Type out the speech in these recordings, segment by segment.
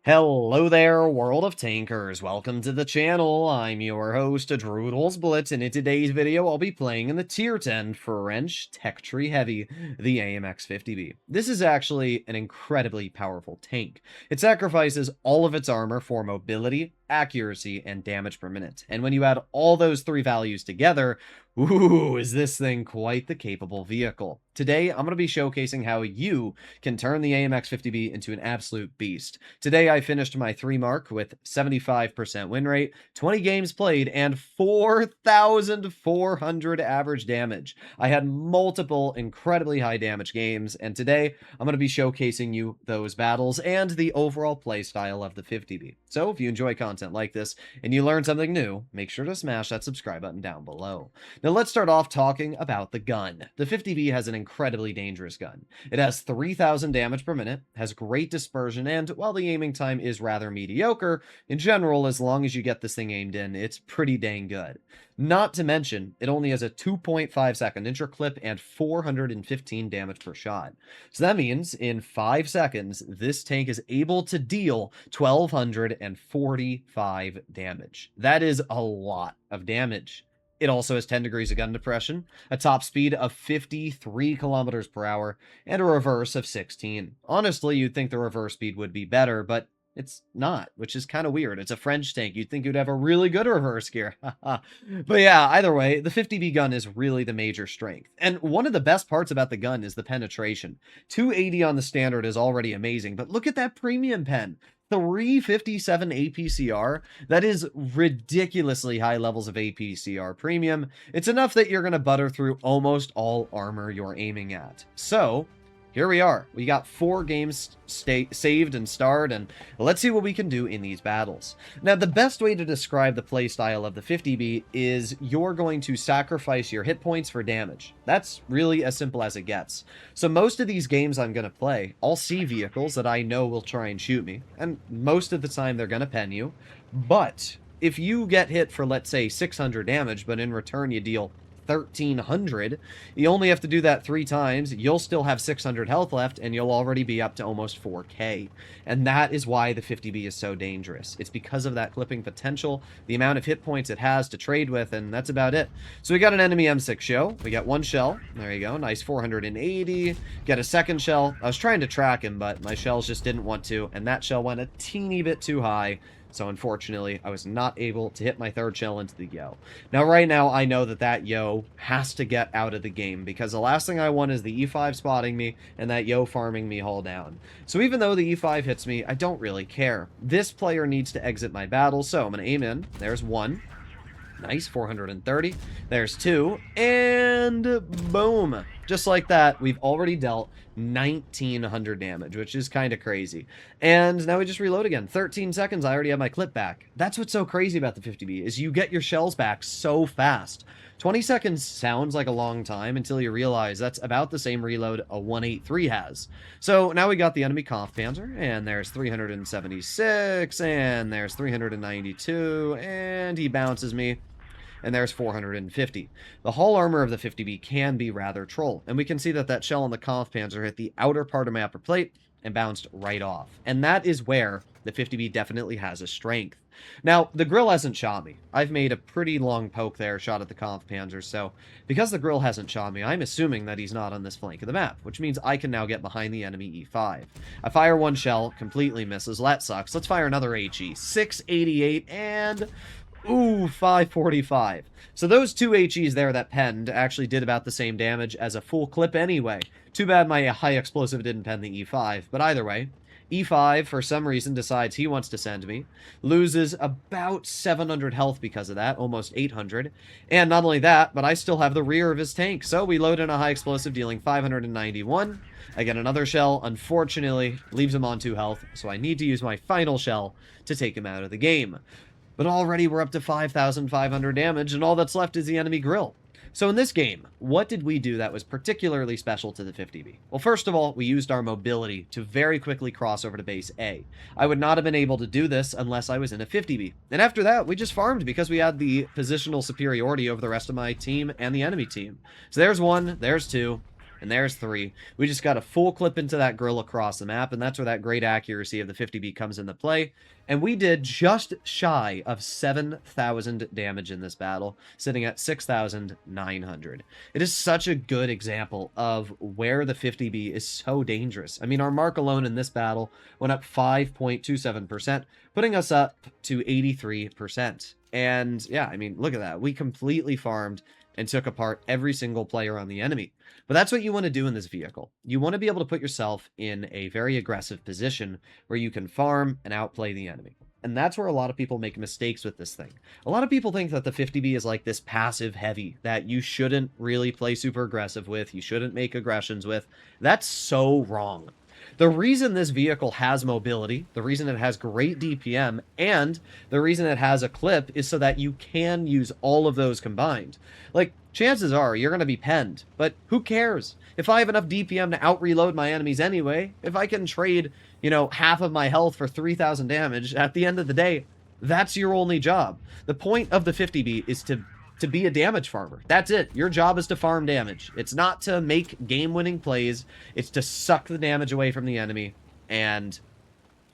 Hello there, world of tankers. Welcome to the channel. I'm your host, Droodles Blitz, and in today's video, I'll be playing in the Tier 10 French Tech Tree Heavy, the AMX-50B. This is actually an incredibly powerful tank. It sacrifices all of its armor for mobility, accuracy, and damage per minute. And when you add all those three values together, ooh, is this thing quite the capable vehicle. Today, I'm going to be showcasing how you can turn the AMX-50B into an absolute beast. Today, I finished my 3 mark with 75% win rate, 20 games played, and 4,400 average damage. I had multiple incredibly high damage games, and today, I'm going to be showcasing you those battles and the overall playstyle of the 50B. So, if you enjoy content like this and you learn something new, make sure to smash that subscribe button down below. Now let's start off talking about the gun. The 50B has an incredibly dangerous gun. It has 3,000 damage per minute, has great dispersion, and while the aiming time is rather mediocre, in general, as long as you get this thing aimed in, it's pretty dang good. Not to mention, it only has a 2.5 second intro clip and 415 damage per shot. So that means in 5 seconds, this tank is able to deal 1,245 damage. That is a lot of damage. It also has 10 degrees of gun depression, a top speed of 53 kilometers per hour, and a reverse of 16. Honestly, you'd think the reverse speed would be better, but it's not, which is kind of weird. It's a French tank. You'd think it would have a really good reverse gear. But yeah, either way, the 50B gun is really the major strength. And one of the best parts about the gun is the penetration. 280 on the standard is already amazing, but look at that premium pen. 357 APCR. That is ridiculously high levels of APCR premium. It's enough that you're going to butter through almost all armor you're aiming at. So here we are. We got 4 games saved and starred, and let's see what we can do in these battles. Now, the best way to describe the playstyle of the 50B is you're going to sacrifice your hit points for damage. That's really as simple as it gets. So most of these games I'm going to play, I'll see vehicles that I know will try and shoot me, and most of the time they're going to pen you. But if you get hit for, let's say, 600 damage, but in return you deal 1,300, you only have to do that 3 times, you'll still have 600 health left, and you'll already be up to almost 4k. And that is why the 50B is so dangerous. It's because of that clipping potential, the amount of hit points it has to trade with, and that's about it. So we got an enemy M6 show, we got 1 shell, there you go, nice 480, get a second shell. I was trying to track him, but my shells just didn't want to, and that shell went a teeny bit too high. So unfortunately, I was not able to hit my 3rd shell into the yo. Now, right now, I know that that yo has to get out of the game, because the last thing I want is the E5 spotting me and that yo farming me hull down. So even though the E5 hits me, I don't really care. This player needs to exit my battle, so I'm going to aim in. There's 1. Nice, 430. There's 2, and boom. Just like that, we've already dealt 1,900 damage, which is kind of crazy. And now we just reload again. 13 seconds, I already have my clip back. That's what's so crazy about the 50B, is you get your shells back so fast. 20 seconds sounds like a long time until you realize that's about the same reload a 183 has. So now we got the enemy Kampfpanzer, and there's 376, and there's 392, and he bounces me. And there's 450. The hull armor of the 50B can be rather troll, and we can see that that shell on the Kampfpanzer hit the outer part of my upper plate and bounced right off. And that is where the 50B definitely has a strength. Now, the grill hasn't shot me. I've made a pretty long poke there, shot at the Kampfpanzer, so because the grill hasn't shot me, I'm assuming that he's not on this flank of the map, which means I can now get behind the enemy E5. I fire 1 shell, completely misses. That sucks. Let's fire another HE. 688, and ooh, 545. So those 2 HEs there that penned actually did about the same damage as a full clip anyway. Too bad my high explosive didn't pen the E5, but either way, E5, for some reason, decides he wants to send me, loses about 700 health because of that, almost 800, and not only that, but I still have the rear of his tank, so we load in a high explosive, dealing 591. I get another shell, unfortunately, leaves him on 2 health, so I need to use my final shell to take him out of the game. But already we're up to 5,500 damage, and all that's left is the enemy grill. So in this game, what did we do that was particularly special to the 50B? Well, first of all, we used our mobility to very quickly cross over to base A. I would not have been able to do this unless I was in a 50B. And after that, we just farmed because we had the positional superiority over the rest of my team and the enemy team. So there's 1, there's 2. And there's 3. We just got a full clip into that grill across the map, and that's where that great accuracy of the 50B comes into play. And we did just shy of 7,000 damage in this battle, sitting at 6,900. It is such a good example of where the 50B is so dangerous. I mean, our mark alone in this battle went up 5.27%, putting us up to 83%. And yeah, I mean, look at that. We completely farmed and took apart every single player on the enemy. But that's what you want to do in this vehicle. You want to be able to put yourself in a very aggressive position where you can farm and outplay the enemy. And that's where a lot of people make mistakes with this thing. A lot of people think that the 50B is like this passive heavy that you shouldn't really play super aggressive with, you shouldn't make aggressions with. That's so wrong. The reason this vehicle has mobility, the reason it has great DPM, and the reason it has a clip is so that you can use all of those combined. Like, chances are you're going to be penned, but who cares? If I have enough DPM to out-reload my enemies anyway, if I can trade, you know, half of my health for 3,000 damage, at the end of the day, that's your only job. The point of the 50B is to be a damage farmer. That's it. Your job is to farm damage. It's not to make game-winning plays. It's to suck the damage away from the enemy, and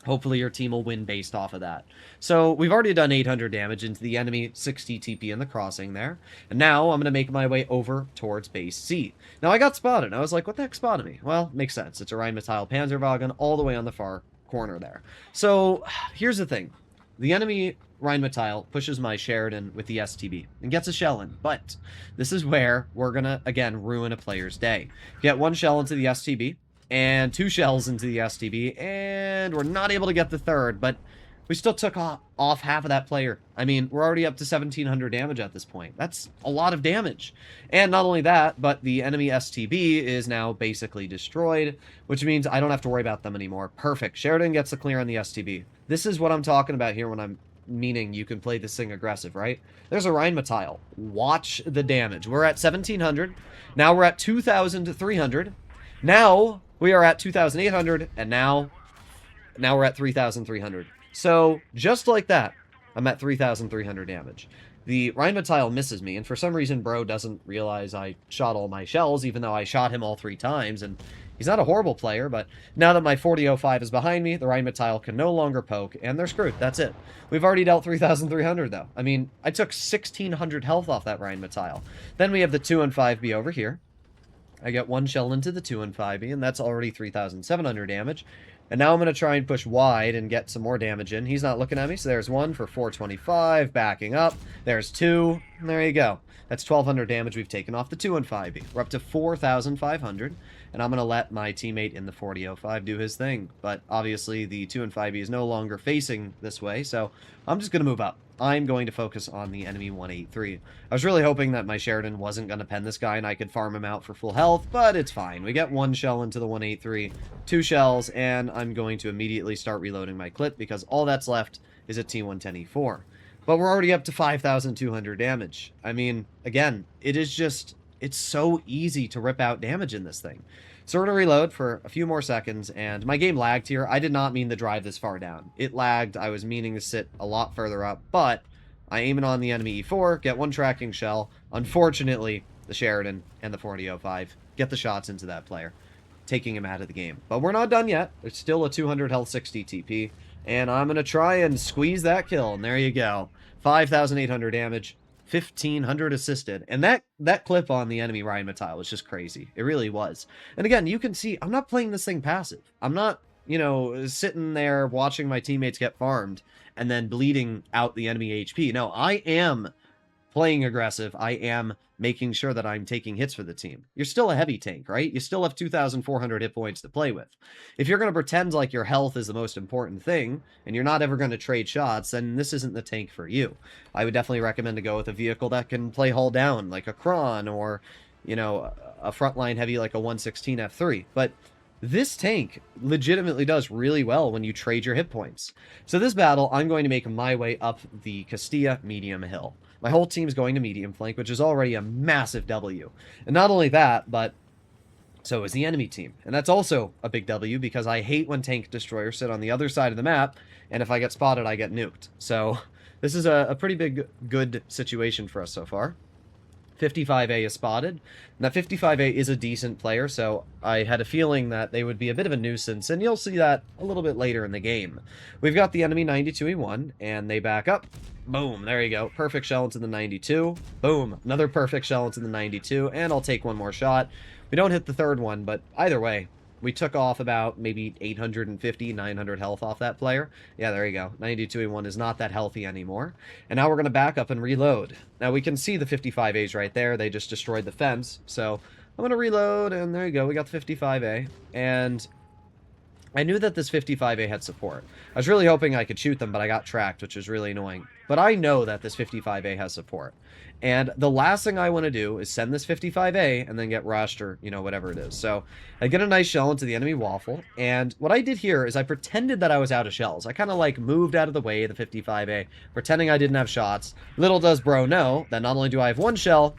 hopefully your team will win based off of that. So we've already done 800 damage into the enemy 60 TP in the crossing there. And now I'm going to make my way over towards base C. Now I got spotted. I was like, what the heck spotted me? Well, makes sense. It's a Rheinmetall Panzerwagen all the way on the far corner there. So here's the thing. The enemy Rheinmetall pushes my Sheridan with the STB and gets a shell in, but this is where we're going to, again, ruin a player's day. Get 1 shell into the STB and 2 shells into the STB, and we're not able to get the 3rd, but we still took off half of that player. I mean, we're already up to 1,700 damage at this point. That's a lot of damage. And not only that, but the enemy STB is now basically destroyed, which means I don't have to worry about them anymore. Perfect. Sheridan gets the clear on the STB. This is what I'm talking about here when I'm meaning you can play this thing aggressive, right? There's a Rheinmetall. Watch the damage. We're at 1,700. Now we're at 2,300. Now we are at 2,800, and now we're at 3,300. So just like that, I'm at 3,300 damage. The Rheinmetall misses me, and for some reason bro doesn't realize I shot all my shells, even though I shot him all 3 times, and he's not a horrible player, but now that my 4005 is behind me, the Rheinmetall can no longer poke, and they're screwed. That's it. We've already dealt 3,300, though. I mean, I took 1,600 health off that Rheinmetall. Then we have the 2 and 5B over here. I get 1 shell into the 2 and 5B, and that's already 3,700 damage. And now I'm going to try and push wide and get some more damage in. He's not looking at me, so there's 1 for 425, backing up. There's 2, and there you go. That's 1,200 damage we've taken off the 2 and 5B. We're up to 4,500, and I'm going to let my teammate in the 4005 do his thing. But obviously, the 2 and 5B is no longer facing this way, so I'm just going to move up. I'm going to focus on the enemy 183. I was really hoping that my Sheridan wasn't going to pen this guy and I could farm him out for full health, but it's fine. We get 1 shell into the 183, 2 shells, and I'm going to immediately start reloading my clip because all that's left is a T110E4. But we're already up to 5,200 damage. I mean, again, it's so easy to rip out damage in this thing. So we're going to reload for a few more seconds, and my game lagged here. I did not mean to drive this far down. It lagged. I was meaning to sit a lot further up, but I aim it on the enemy E4, get 1 tracking shell. Unfortunately, the Sheridan and the 4005 get the shots into that player, taking him out of the game. But we're not done yet. There's still a 200 health 60 TP, and I'm going to try and squeeze that kill, and there you go. 5,800 damage. 1,500 assisted, and that clip on the enemy Rheinmetall was just crazy. It really was. And again, you can see I'm not playing this thing passive. I'm not, you know, sitting there watching my teammates get farmed and then bleeding out the enemy HP. No, I am playing aggressive. I am making sure that I'm taking hits for the team. You're still a heavy tank, right? You still have 2,400 hit points to play with. If you're going to pretend like your health is the most important thing, and you're not ever going to trade shots, then this isn't the tank for you. I would definitely recommend to go with a vehicle that can play hull down, like a Kron, or, you know, a frontline heavy like a 116 F3. But this tank legitimately does really well when you trade your hit points. So this battle, I'm going to make my way up the Castilla medium hill. My whole team's going to medium flank, which is already a massive W. And not only that, but so is the enemy team. And that's also a big W because I hate when tank destroyers sit on the other side of the map, and if I get spotted, I get nuked. So this is a pretty good situation for us so far. 55A is spotted. And that 55A is a decent player, so I had a feeling that they would be a bit of a nuisance, and you'll see that a little bit later in the game. We've got the enemy 92E1, and they back up. Boom, there you go. Perfect shell into the 92. Boom, another perfect shell into the 92, and I'll take one more shot. We don't hit the third one, but either way, we took off about maybe 850, 900 health off that player. Yeah, there you go. 92E1 is not that healthy anymore. And now we're going to back up and reload. Now we can see the 55As right there. They just destroyed the fence. So I'm going to reload, and there you go. We got the 55A. And I knew that this 55A had support. I was really hoping I could shoot them, but I got tracked, which was really annoying. But I know that this 55A has support. And the last thing I want to do is send this 55A and then get rushed or, you know, whatever it is. So I get a nice shell into the enemy waffle. And what I did here is I pretended that I was out of shells. I kind of like moved out of the way of the 55A, pretending I didn't have shots. Little does bro know that not only do I have one shell,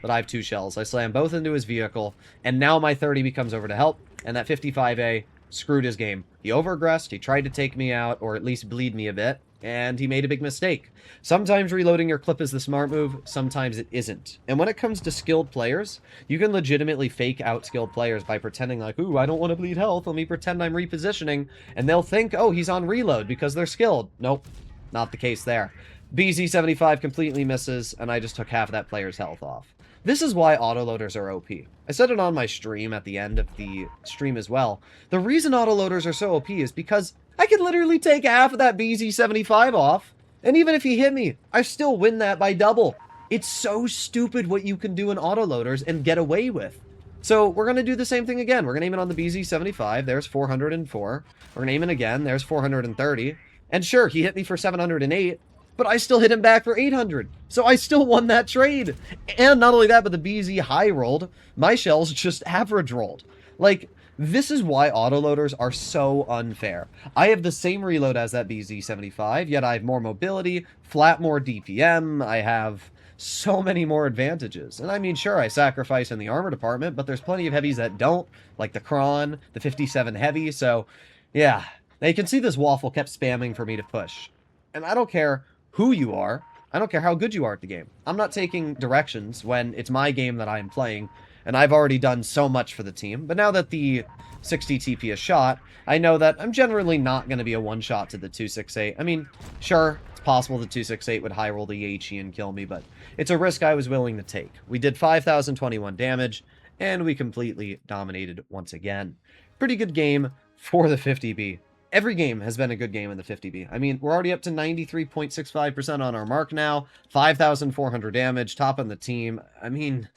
but I have two shells. I slam both into his vehicle. And now my 30 becomes over to help. And that 55A screwed his game. He overaggressed, he tried to take me out, or at least bleed me a bit, and he made a big mistake. Sometimes reloading your clip is the smart move, sometimes it isn't. And when it comes to skilled players, you can legitimately fake out skilled players by pretending like, ooh, I don't want to bleed health, let me pretend I'm repositioning, and they'll think, oh, he's on reload because they're skilled. Nope, not the case there. BZ75 completely misses, and I just took half of that player's health off. This is why autoloaders are OP. I said it on my stream at the end of the stream as well. The reason autoloaders are so OP is because I could literally take half of that BZ75 off, and even if he hit me, I still win that by double. It's so stupid what you can do in autoloaders and get away with. So we're going to do the same thing again. We're going to aim it on the BZ75. There's 404. We're going to aim it again. There's 430. And sure, he hit me for 708. But I still hit him back for 800. So I still won that trade. And not only that, but the BZ high rolled. My shells just average rolled. Like, this is why autoloaders are so unfair. I have the same reload as that BZ75, yet I have more mobility, flat more DPM, I have so many more advantages. And I mean, sure, I sacrifice in the armor department, but there's plenty of heavies that don't, like the Kron, the 57 heavy, so yeah. Now you can see this waffle kept spamming for me to push. And I don't care who you are. I don't care how good you are at the game. I'm not taking directions when it's my game that I'm playing, and I've already done so much for the team. But now that the 60 TP is shot, I know that I'm generally not going to be a one-shot to the 268. I mean, sure, it's possible the 268 would high roll the Yachi and kill me, but it's a risk I was willing to take. We did 5,021 damage, and we completely dominated once again. Pretty good game for the 50B. Every game has been a good game in the 50B. I mean, we're already up to 93.65% on our mark now. 5,400 damage, top on the team. I mean,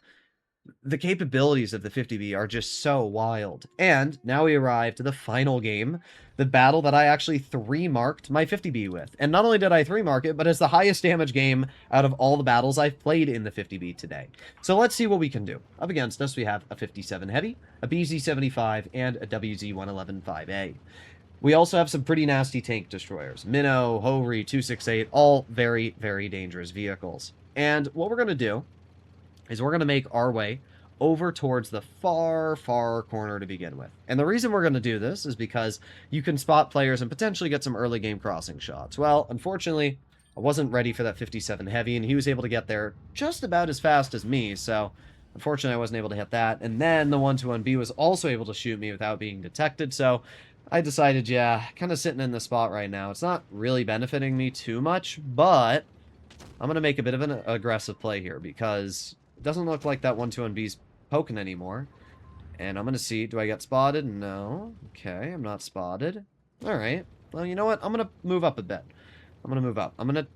the capabilities of the 50B are just so wild. And now we arrive to the final game, the battle that I actually 3-marked my 50B with. And not only did I 3-mark it, but it's the highest damage game out of all the battles I've played in the 50B today. So let's see what we can do. Up against us, we have a 57 Heavy, a BZ75, and a WZ111 5A. We also have some pretty nasty tank destroyers. Minnow, Hori, 268, all very, very dangerous vehicles. And what we're going to do is we're going to make our way over towards the far, far corner to begin with. And the reason we're going to do this is because you can spot players and potentially get some early game crossing shots. Well, unfortunately, I wasn't ready for that 57 Heavy, and he was able to get there just about as fast as me, so unfortunately I wasn't able to hit that. And then the 121B was also able to shoot me without being detected, so I decided, yeah, kind of sitting in the spot right now. It's not really benefiting me too much, but I'm going to make a bit of an aggressive play here because it doesn't look like that 121B's poking anymore. And I'm going to see, do I get spotted? No. Okay, I'm not spotted. All right. Well, you know what? I'm going to move up a bit. I'm going to move up. I'm going to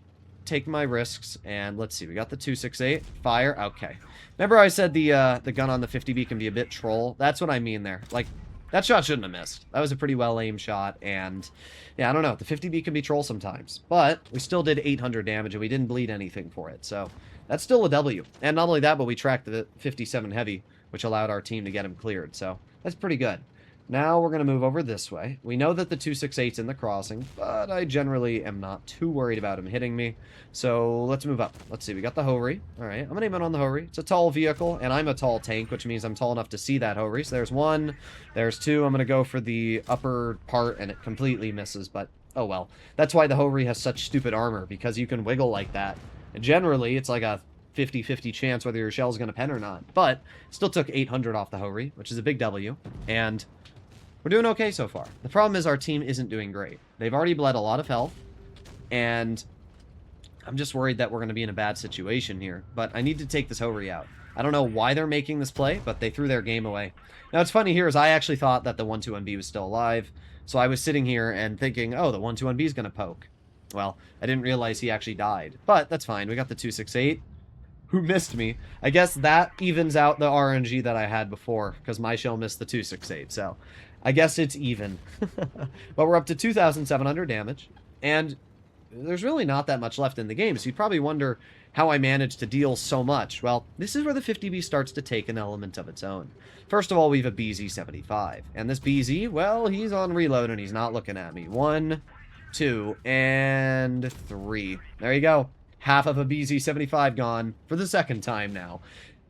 take my risks, and let's see. We got the 268. Fire. Okay. Remember I said the gun on the 50B can be a bit troll? That's what I mean there. Like, that shot shouldn't have missed. That was a pretty well-aimed shot, and yeah, I don't know. The 50B can be troll sometimes, but we still did 800 damage, and we didn't bleed anything for it, so that's still a W. And not only that, but we tracked the 57 Heavy, which allowed our team to get him cleared, so that's pretty good. Now we're going to move over this way. We know that the 268's in the crossing, but I generally am not too worried about him hitting me. So let's move up. Let's see. We got the Hori. All right. I'm going to aim it on the Hori. It's a tall vehicle, and I'm a tall tank, which means I'm tall enough to see that Hori. So there's one. There's two. I'm going to go for the upper part, and it completely misses, but oh well. That's why the Hori has such stupid armor, because you can wiggle like that. And generally, it's like a 50-50 chance whether your shell's going to pen or not. But still took 800 off the Hori, which is a big W. And we're doing okay so far. The problem is our team isn't doing great. They've already bled a lot of health. And I'm just worried that we're going to be in a bad situation here. But I need to take this Hori out. I don't know why they're making this play, but they threw their game away. Now, what's funny here is I actually thought that the 1-2-1B was still alive. So I was sitting here and thinking, oh, the 1-2-1B is going to poke. Well, I didn't realize he actually died. But that's fine. We got the 268. Who missed me? I guess that evens out the RNG that I had before, because my shell missed the 268. So I guess it's even. But we're up to 2,700 damage. And there's really not that much left in the game. So you'd probably wonder how I managed to deal so much. Well, this is where the 50B starts to take an element of its own. First of all, we have a BZ75. And this BZ, well, he's on reload and he's not looking at me. 1, 2, and 3. There you go. Half of a BZ75 gone for the second time now.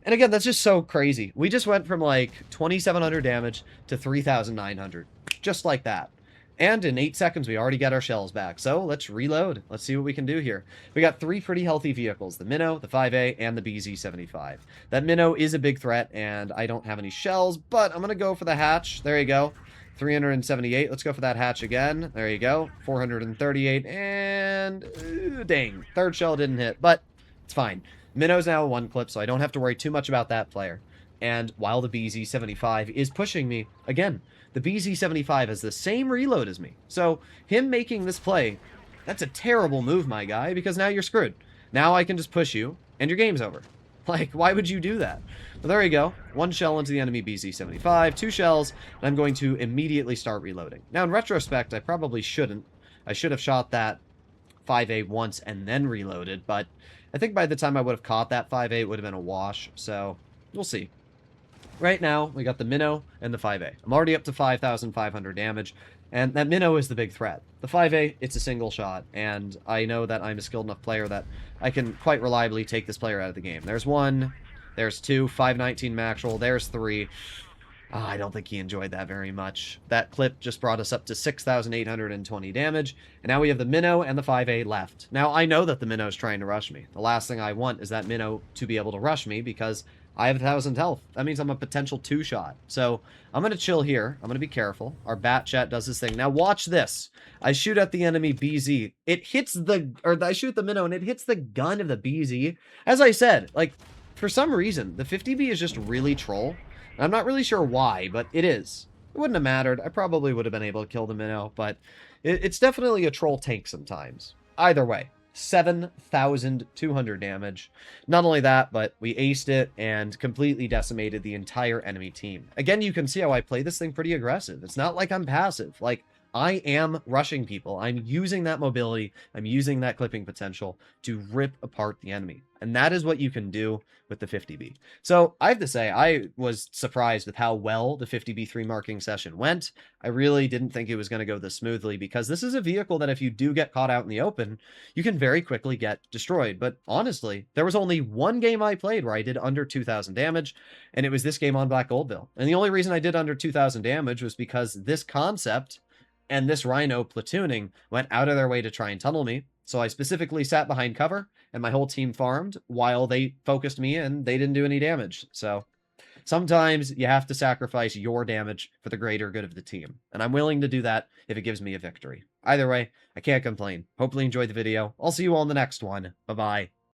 And again, that's just so crazy. We just went from like 2,700 damage to 3,900. Just like that. And in 8 seconds, we already got our shells back. So let's reload. Let's see what we can do here. We got 3 pretty healthy vehicles. The Minnow, the 5A, and the BZ75. That Minnow is a big threat, and I don't have any shells, but I'm going to go for the hatch. There you go. 378. Let's go for that hatch again. There you go. 438. And dang. Third shell didn't hit, but it's fine. Minnow's now 1 clip, so I don't have to worry too much about that player. And while the BZ75 is pushing me, again, the BZ75 has the same reload as me. So him making this play, that's a terrible move, my guy, because now you're screwed. Now I can just push you, and your game's over. Like, why would you do that? Well, there you go. 1 shell into the enemy BZ75, 2 shells, and I'm going to immediately start reloading. Now, in retrospect, I probably shouldn't. I should have shot that 5A once and then reloaded, but I think by the time I would have caught that 5A, it would have been a wash, so we'll see. Right now, we got the Minnow and the 5A. I'm already up to 5,500 damage, and that Minnow is the big threat. The 5A, it's a single shot, and I know that I'm a skilled enough player that I can quite reliably take this player out of the game. There's 1, there's 2, 519 max roll, there's 3. I don't think he enjoyed that very much. That clip just brought us up to 6,820 damage, and now we have the Minnow and the 5A left. Now, I know that the Minnow's trying to rush me. The last thing I want is that Minnow to be able to rush me, because I have 1,000 health. That means I'm a potential 2-shot. So I'm going to chill here. I'm going to be careful. Our bat chat does this thing. Now watch this. I shoot at the enemy BZ. It hits I shoot the Minnow and it hits the gun of the BZ. As I said, like, for some reason, the 50B is just really troll. I'm not really sure why, but it is. It wouldn't have mattered. I probably would have been able to kill the Minnow, but it's definitely a troll tank sometimes. Either way. 7,200 damage. Not only that, but we aced it and completely decimated the entire enemy team. Again, you can see how I play this thing pretty aggressive. It's not like I'm passive. Like, I am rushing people. I'm using that mobility. I'm using that clipping potential to rip apart the enemy. And that is what you can do with the 50B. So I have to say, I was surprised with how well the 50B3 marking session went. I really didn't think it was going to go this smoothly, because this is a vehicle that if you do get caught out in the open, you can very quickly get destroyed. But honestly, there was only 1 game I played where I did under 2,000 damage, and it was this game on Black Goldville. And the only reason I did under 2,000 damage was because this concept and this Rhino platooning went out of their way to try and tunnel me. So I specifically sat behind cover, and my whole team farmed while they focused me, and they didn't do any damage. So sometimes you have to sacrifice your damage for the greater good of the team. And I'm willing to do that if it gives me a victory. Either way, I can't complain. Hopefully you enjoyed the video. I'll see you all in the next one. Bye-bye.